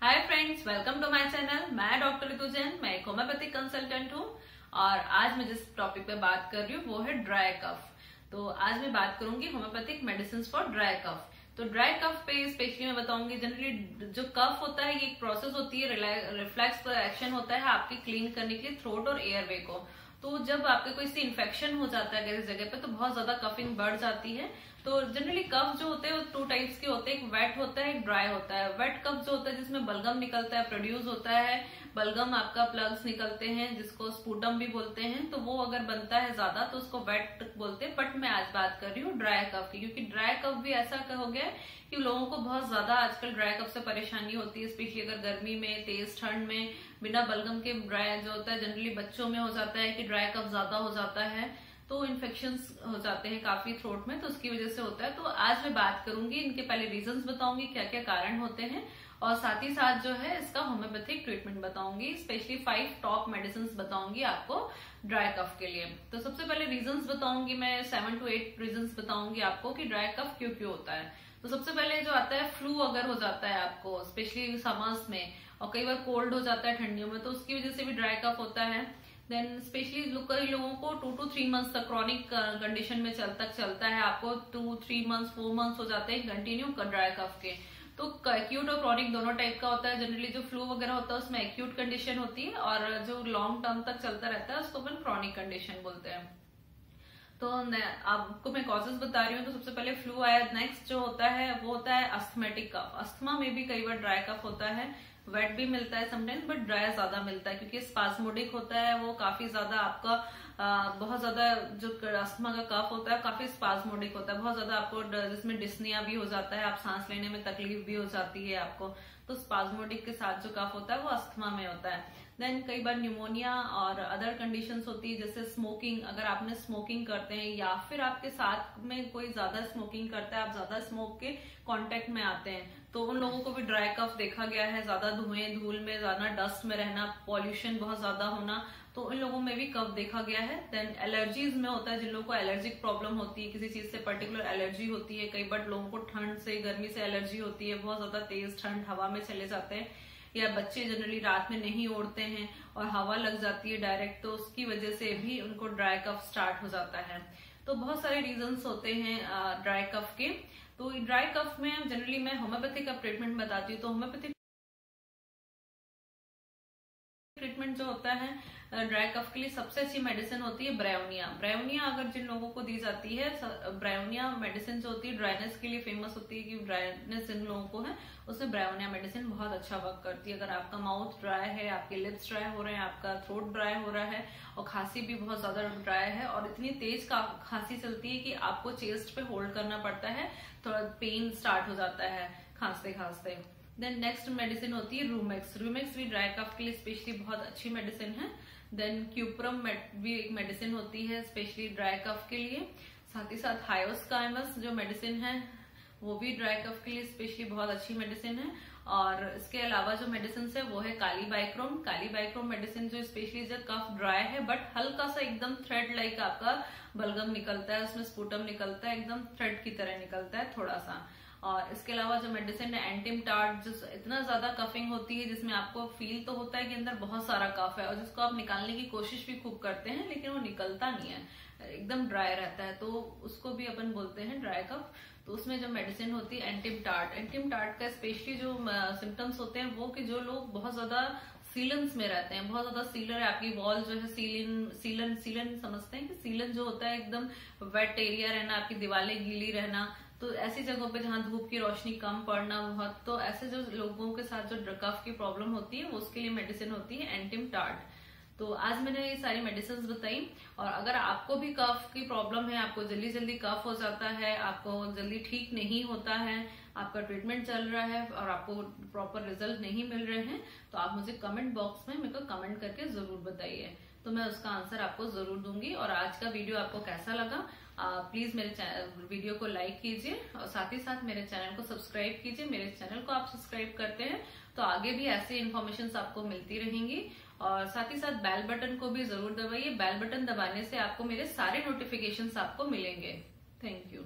Hi friends, welcome to my channel. मैं doctor Ritu Jain, मैं एक होम्योपैथिक कंसल्टेंट हूँ और आज मैं जिस टॉपिक पे बात कर रही हूँ वो है ड्राई कफ। तो आज मैं बात करूंगी homeopathic medicine for dry cough. तो ड्राई कफ पे स्पेशली मैं बताऊंगी, जनरली जो कफ होता है ये एक प्रोसेस होती है, रिफ्लेक्स एक्शन होता है आपकी क्लीन करने के लिए थ्रोट और एयरवे को। तो जब आपके कोई सी इन्फेक्शन हो जाता है किसी जगह पे तो बहुत ज्यादा कफिंग बढ़ जाती है। तो जनरली कफ जो होते हैं वो टू टाइप्स के होते हैं, एक वेट होता है, एक ड्राई होता है। वेट कफ जो होता है जिसमें बलगम निकलता है, प्रोड्यूस होता है, बलगम आपका प्लग्स निकलते हैं जिसको स्पूटम भी बोलते हैं। तो वो अगर बनता है ज्यादा तो उसको वेट बोलते हैं। बट मैं आज बात कर रही हूँ ड्राई कफ की, क्योंकि ड्राई कफ भी ऐसा हो गया है कि लोगों को बहुत ज्यादा आजकल ड्राई कफ से परेशानी होती है, स्पेशली अगर गर्मी में, तेज ठंड में बिना बलगम के ड्राई जो होता है, जनरली बच्चों में हो जाता है कि ड्राई कफ ज्यादा हो जाता है तो इन्फेक्शंस हो जाते हैं काफी थ्रोट में, तो उसकी वजह से होता है। तो आज मैं बात करूंगी, इनके पहले रीजंस बताऊंगी क्या क्या कारण होते हैं और साथ ही साथ जो है इसका होम्योपैथिक ट्रीटमेंट बताऊंगी। स्पेशली 5 टॉप मेडिसिन बताऊंगी आपको ड्राई कफ के लिए। तो सबसे पहले रीजंस बताऊंगी, मैं 7 to 8 रीजंस बताऊंगी आपको कि ड्राई कफ क्यों क्यों होता है। तो सबसे पहले जो आता है, फ्लू अगर हो जाता है आपको स्पेशली समर्स में, और कई बार कोल्ड हो जाता है ठंडियों में, तो उसकी वजह से भी ड्राई कफ होता है। देन स्पेशली कई लोगों को 2 to 3 मंथ्स तक क्रॉनिक कंडीशन में चलता है, आपको 2, 3 मंथ्स, 4 मंथ्स हो जाते हैं कंटिन्यू ड्राई कफ के। तो एक्यूट और क्रॉनिक दोनों टाइप का होता है। जनरली जो फ्लू वगैरह होता है उसमें एक्यूट कंडीशन होती है, और जो लॉन्ग टर्म तक चलता रहता है उसको अपन क्रॉनिक कंडीशन बोलते हैं। तो आपको मैं कॉजेज बता रही हूँ। तो सबसे पहले फ्लू आया, नेक्स्ट जो होता है वो होता है अस्थमेटिक कफ। अस्थमा में भी कई बार ड्राई कफ होता है, वेट भी मिलता है समटाइम्स, बट ड्राई ज्यादा मिलता है क्योंकि स्पास्मोडिक होता है वो काफी ज्यादा आपका बहुत ज्यादा जो अस्थमा का कफ होता है काफी स्पास्मोडिक होता है, बहुत ज्यादा आपको जिसमें डिस्निया भी हो जाता है, आप सांस लेने में तकलीफ भी हो जाती है आपको। तो स्पास्मोडिक के साथ जो कफ होता है वो अस्थमा में होता है। देन कई बार न्यूमोनिया और अदर कंडीशंस होती है, जैसे स्मोकिंग, अगर आपने स्मोकिंग करते हैं या फिर आपके साथ में कोई ज्यादा स्मोकिंग करता है, आप ज्यादा स्मोक के कांटेक्ट में आते हैं, तो उन लोगों को भी ड्राई कफ देखा गया है। ज्यादा धुएं धूल में, ज्यादा डस्ट में रहना, पॉल्यूशन बहुत ज्यादा होना, तो इन लोगों में भी कफ देखा गया है। देन एलर्जीज में होता है, जिन लोगों को एलर्जिक प्रॉब्लम होती है, किसी चीज से पर्टिकुलर एलर्जी होती है। कई बार लोगों को ठंड से, गर्मी से एलर्जी होती है, बहुत ज्यादा तेज ठंड, हवा में चले जाते हैं, या बच्चे जनरली रात में नहीं ओढ़ते हैं और हवा लग जाती है डायरेक्ट, तो उसकी वजह से भी उनको ड्राई कफ स्टार्ट हो जाता है। तो बहुत सारे रीजंस होते हैं ड्राई कफ के। तो ड्राई कफ में जनरली मैं होम्योपैथिक का ट्रीटमेंट बताती हूँ। तो होम्योपैथिक ट्रीटमेंट जो होता है ड्राई कफ के लिए सबसे अच्छी मेडिसिन होती है ब्रायोनिया। ब्रायोनिया अगर जिन लोगों को दी जाती है, ब्रायोनिया मेडिसिन जो होती है ड्राइनेस के लिए फेमस होती है कि ड्राइनेस जिन लोगों को है उसमें ब्रायोनिया मेडिसिन बहुत अच्छा वर्क करती है। अगर आपका माउथ ड्राई है, आपके लिप्स ड्राई हो रहे हैं, आपका थ्रोट ड्राई हो रहा है और खांसी भी बहुत ज्यादा ड्राई है और इतनी तेज खांसी चलती है कि आपको चेस्ट पे होल्ड करना पड़ता है, थोड़ा पेन स्टार्ट हो जाता है खांसते खांसते। देन नेक्स्ट मेडिसिन होती है रूमेक्स। रूमेक्स भी ड्राई कफ के लिए स्पेशली बहुत अच्छी मेडिसिन है। देन क्यूप्रम भी एक मेडिसिन होती है स्पेशली ड्राई कफ के लिए। साथ ही साथ हायोस्काइमस जो मेडिसिन है वो भी ड्राई कफ के लिए स्पेशली बहुत अच्छी मेडिसिन है। और इसके अलावा जो मेडिसिन है वो है कालीबाइक्रोम। कालीबाइक्रोम मेडिसिन जो स्पेशली जब कफ ड्राई है बट हल्का सा एकदम थ्रेड लाइक आपका बलगम निकलता है, उसमें स्पूटम निकलता है, एकदम थ्रेड की तरह निकलता है थोड़ा सा। और इसके अलावा जो मेडिसिन है एंटिमटार्ट, जो इतना ज्यादा कफिंग होती है जिसमें आपको फील तो होता है कि अंदर बहुत सारा कफ है और जिसको आप निकालने की कोशिश भी खूब करते हैं लेकिन वो निकलता नहीं है, एकदम ड्राई रहता है, तो उसको भी अपन बोलते हैं ड्राई कफ। तो उसमें जो मेडिसिन होती है एंटिमटार्ट, एंटिमटार्ट का स्पेशली जो सिम्टम्स होते हैं वो कि जो लोग बहुत ज्यादा सीलन्स में रहते हैं, बहुत ज्यादा सीलर है, आपकी वॉल जो है सीलन समझते हैं कि सीलन जो होता है एकदम वेट एरिया रहना, आपकी दीवारें गीली रहना, तो ऐसी जगहों पे जहां धूप की रोशनी कम पड़ना बहुत, तो ऐसे जो लोगों के साथ जो कफ की प्रॉब्लम होती है वो उसके लिए मेडिसिन होती है एंटिमटार्ट। तो आज मैंने ये सारी मेडिसिन बताई। और अगर आपको भी कफ की प्रॉब्लम है, आपको जल्दी जल्दी कफ हो जाता है, आपको जल्दी ठीक नहीं होता है, आपका ट्रीटमेंट चल रहा है और आपको प्रॉपर रिजल्ट नहीं मिल रहे हैं, तो आप मुझे कमेंट बॉक्स में मेरे को कमेंट करके जरूर बताइए, तो मैं उसका आंसर आपको जरूर दूंगी। और आज का वीडियो आपको कैसा लगा प्लीज मेरे वीडियो को लाइक कीजिए और साथ ही साथ मेरे चैनल को सब्सक्राइब कीजिए। मेरे चैनल को आप सब्सक्राइब करते हैं तो आगे भी ऐसी इन्फॉर्मेशन आपको मिलती रहेंगी। और साथ ही साथ बेल बटन को भी जरूर दबाइए। बेल बटन दबाने से आपको मेरे सारे नोटिफिकेशंस आपको मिलेंगे। Thank you.